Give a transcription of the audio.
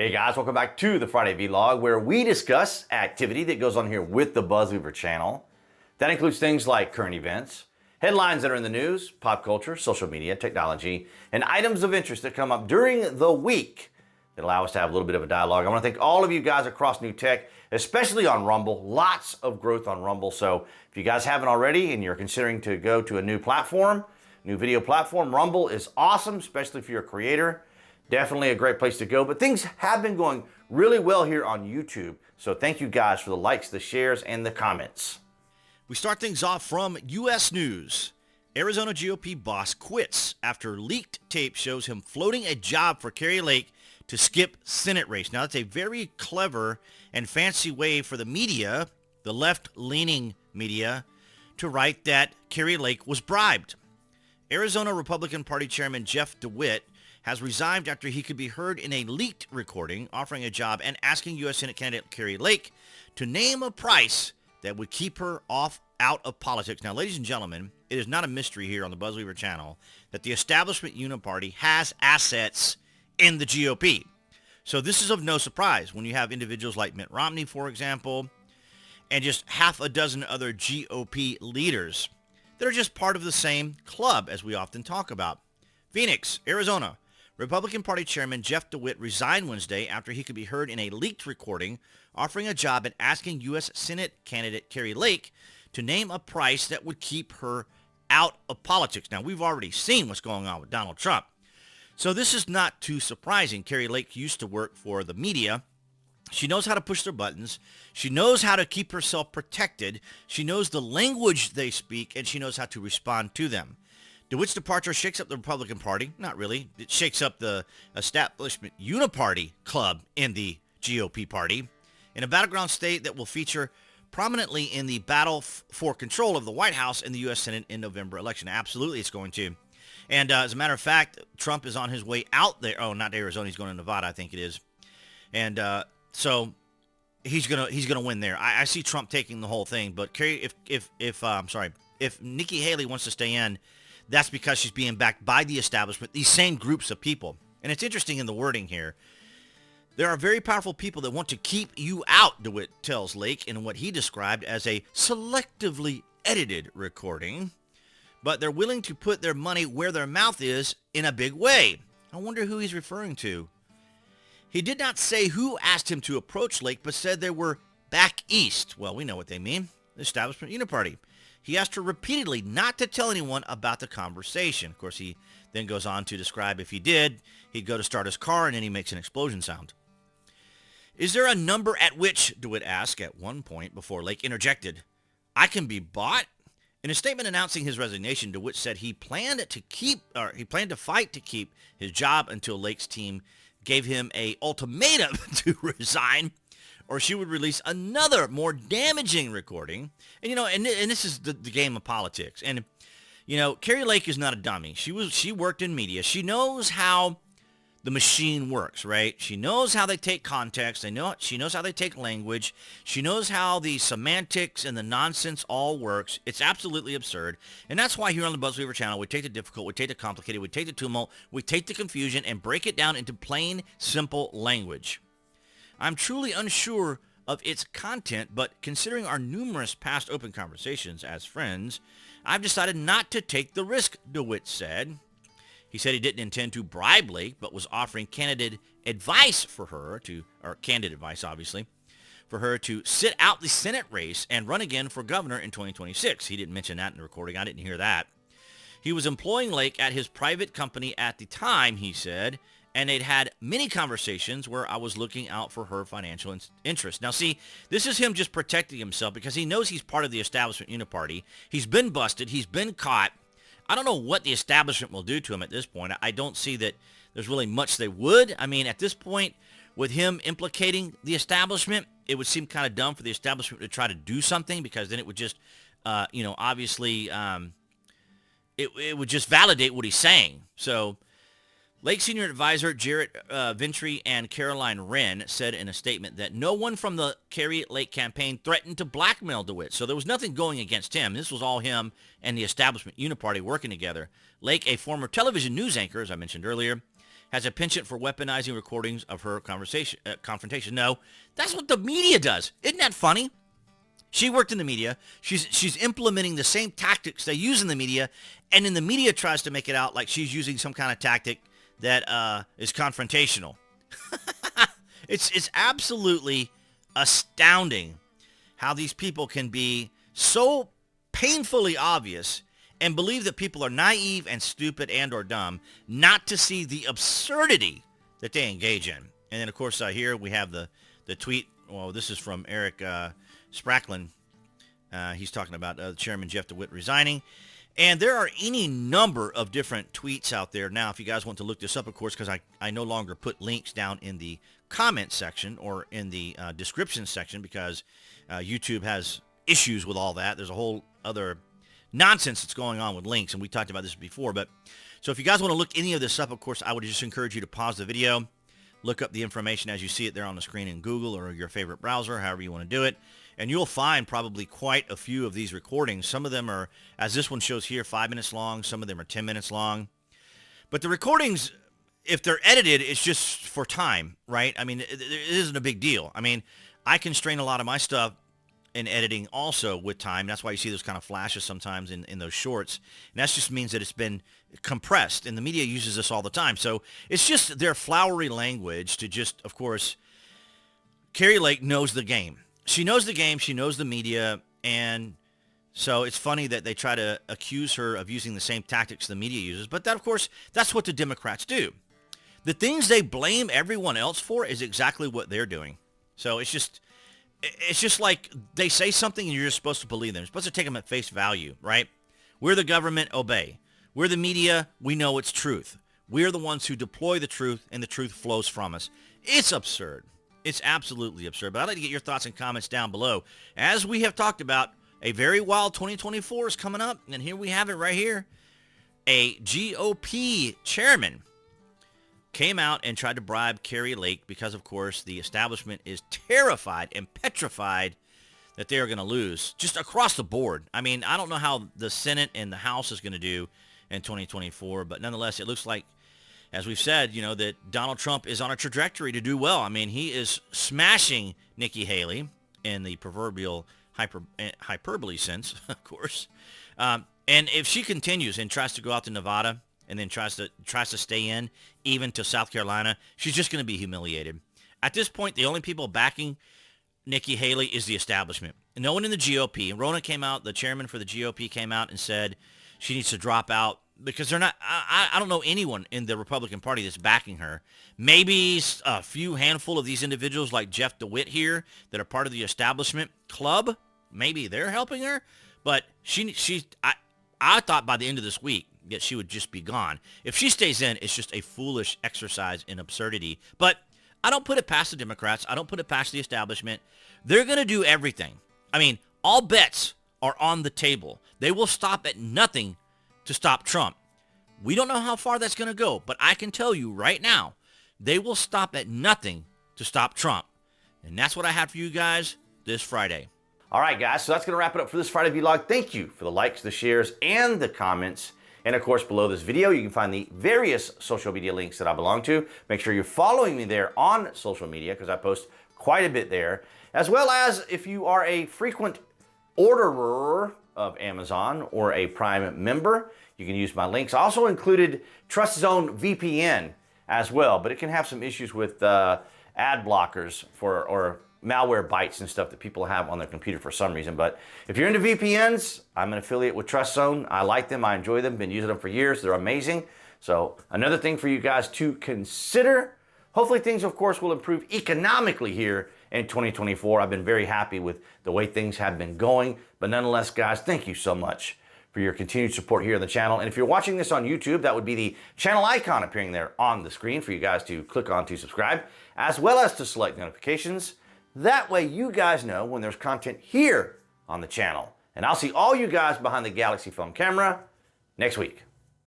Hey guys, welcome back to the Friday Vlog, where we discuss activity that goes on here with the BuzWeaver channel. That includes things like current events, headlines that are in the news, pop culture, social media, technology, and items of interest that come up during the week that allow us to have a little bit of a dialogue. I want to thank all of you guys across New Tech, especially on Rumble. Lots of growth on Rumble. So if you guys haven't already and you're considering to go to a new platform, new video platform, Rumble is awesome, especially if you're a creator. Definitely a great place to go, but things have been going really well here on YouTube. So thank you guys for the likes, the shares, and the comments. We start things off from U.S. News. Arizona GOP boss quits after leaked tape shows him floating a job for Kari Lake to skip Senate race. Now, that's a very clever and fancy way for the media, the left-leaning media, to write that Kari Lake was bribed. Arizona Republican Party Chairman Jeff Dewit has resigned after he could be heard in a leaked recording offering a job and asking U.S. Senate candidate Kari Lake to name a price that would keep her out of politics. Now, ladies and gentlemen, it is not a mystery here on the BuzWeaver channel that the establishment Uni-party has assets in the GOP. So this is of no surprise when you have individuals like Mitt Romney, for example, and just half a dozen other GOP leaders that are just part of the same club, as we often talk about. Phoenix, Arizona. Republican Party Chairman Jeff Dewitt resigned Wednesday after he could be heard in a leaked recording offering a job and asking U.S. Senate candidate Kari Lake to name a price that would keep her out of politics. Now, we've already seen what's going on with Donald Trump. So this is not too surprising. Kari Lake used to work for the media. She knows how to push their buttons. She knows how to keep herself protected. She knows the language they speak, and she knows how to respond to them. DeWitt's departure shakes up the Republican Party. Not really. It shakes up the establishment Uni-party club in the GOP party. In a battleground state that will feature prominently in the battle for control of the White House and the U.S. Senate in November election. Absolutely, it's going to. And as a matter of fact, Trump is on his way out there. Oh, not Arizona. He's going to Nevada, I think it is. And so he's gonna win there. I see Trump taking the whole thing. But if Nikki Haley wants to stay in, that's because she's being backed by the establishment, these same groups of people. And it's interesting in the wording here. There are very powerful people that want to keep you out, DeWitt tells Lake in what he described as a selectively edited recording. But they're willing to put their money where their mouth is in a big way. I wonder who he's referring to. He did not say who asked him to approach Lake, but said they were back east. Well, we know what they mean. The establishment Uni-party. He asked her repeatedly not to tell anyone about the conversation. Of course, he then goes on to describe if he did, he'd go to start his car and then he makes an explosion sound. Is there a number at which, DeWitt asked at one point before Lake interjected, I can be bought? In a statement announcing his resignation, DeWitt said he planned to fight to keep his job until Lake's team gave him an ultimatum to resign, or she would release another more damaging recording. And, and this is the game of politics. And, Kari Lake is not a dummy. She worked in media. She knows how the machine works, right? She knows how they take context. She knows how they take language. She knows how the semantics and the nonsense all works. It's absolutely absurd. And that's why here on the BuzWeaver channel, we take the difficult, we take the complicated, we take the tumult, we take the confusion and break it down into plain, simple language. I'm truly unsure of its content, but considering our numerous past open conversations as friends, I've decided not to take the risk, DeWitt said. He said he didn't intend to bribe Lake, but was offering candidate advice, obviously, for her to sit out the Senate race and run again for governor in 2026. He didn't mention that in the recording. I didn't hear that. He was employing Lake at his private company at the time, he said, and they'd had many conversations where I was looking out for her financial interests. Now, see, this is him just protecting himself because he knows he's part of the establishment Uni-party. He's been busted. He's been caught. I don't know what the establishment will do to him at this point. I don't see that there's really much they would. I mean, at this point, with him implicating the establishment, it would seem kind of dumb for the establishment to try to do something because then it would just, obviously, it would just validate what he's saying. So Lake Senior Advisor Jarrett Ventry and Caroline Wren said in a statement that no one from the Kari Lake campaign threatened to blackmail DeWitt. So there was nothing going against him. This was all him and the establishment Uni-party working together. Lake, a former television news anchor, as I mentioned earlier, has a penchant for weaponizing recordings of her confrontation. No, that's what the media does. Isn't that funny? She worked in the media. She's implementing the same tactics they use in the media, and then the media tries to make it out like she's using some kind of tactic that is confrontational. It's absolutely astounding how these people can be so painfully obvious and believe that people are naive and stupid and or dumb not to see the absurdity that they engage in. And then, of course, here we have the tweet. Well, this is from Eric Spracklin. He's talking about Chairman Jeff Dewitt resigning. And there are any number of different tweets out there. Now, if you guys want to look this up, of course, because I no longer put links down in the comment section or in the description section because YouTube has issues with all that. There's a whole other nonsense that's going on with links, and we talked about this before. But so if you guys want to look any of this up, of course, I would just encourage you to pause the video, look up the information as you see it there on the screen in Google or your favorite browser, however you want to do it. And you'll find probably quite a few of these recordings. Some of them are, as this one shows here, 5 minutes long. Some of them are 10 minutes long. But the recordings, if they're edited, it's just for time, right? I mean, it isn't a big deal. I mean, I constrain a lot of my stuff in editing also with time. That's why you see those kind of flashes sometimes in those shorts. And that just means that it's been compressed, and the media uses this all the time. So it's just their flowery language to just, of course, Kari Lake knows the game. She knows the game. She knows the media. And so it's funny that they try to accuse her of using the same tactics the media uses. But that, of course, that's what the Democrats do. The things they blame everyone else for is exactly what they're doing. So it's just like they say something and you're just supposed to believe them. You're supposed to take them at face value, right? We're the government, obey. We're the media, we know it's truth. We're the ones who deploy the truth, and the truth flows from us. It's absurd. It's absolutely absurd. But I'd like to get your thoughts and comments down below. As we have talked about, a very wild 2024 is coming up, and here we have it right here. A GOP chairman came out and tried to bribe Kari Lake because, of course, the establishment is terrified and petrified that they are going to lose just across the board. I mean, I don't know how the Senate and the House is going to do in 2024, but nonetheless, it looks like, as we've said, that Donald Trump is on a trajectory to do well. I mean, he is smashing Nikki Haley in the proverbial hyperbole sense, of course. And if she continues and tries to go out to Nevada and then tries to stay in, even to South Carolina, she's just going to be humiliated. At this point, the only people backing Nikki Haley is the establishment. No one in the GOP. And Rona came out, the chairman for the GOP came out and said she needs to drop out because they're not, I don't know anyone in the Republican Party that's backing her. Maybe a few handful of these individuals like Jeff Dewitt here that are part of the establishment club. Maybe they're helping her. But I thought by the end of this week that she would just be gone. If she stays in, it's just a foolish exercise in absurdity. But I don't put it past the Democrats. I don't put it past the establishment. They're going to do everything. I mean, all bets are on the table. They will stop at nothing to stop Trump. We don't know how far that's going to go, but I can tell you right now, they will stop at nothing to stop Trump. And that's what I have for you guys this Friday. All right, guys, so that's going to wrap it up for this Friday vlog. Thank you for the likes, the shares, and the comments. And of course, below this video, you can find the various social media links that I belong to. Make sure you're following me there on social media because I post quite a bit there. As well as if you are a frequent orderer of Amazon or a Prime member, you can use my links. I also included Trust Zone VPN as well, but it can have some issues with ad blockers or malware bites and stuff that people have on their computer for some reason. But if you're into VPNs, I'm an affiliate with Trust Zone. I like them. I enjoy them. Been using them for years. They're amazing. So another thing for you guys to consider. Hopefully things, of course, will improve economically here in 2024. I've been very happy with the way things have been going. But nonetheless, guys, thank you so much for your continued support here on the channel. And if you're watching this on YouTube, that would be the channel icon appearing there on the screen for you guys to click on to subscribe, as well as to select notifications. That way you guys know when there's content here on the channel. And I'll see all you guys behind the Galaxy phone camera next week.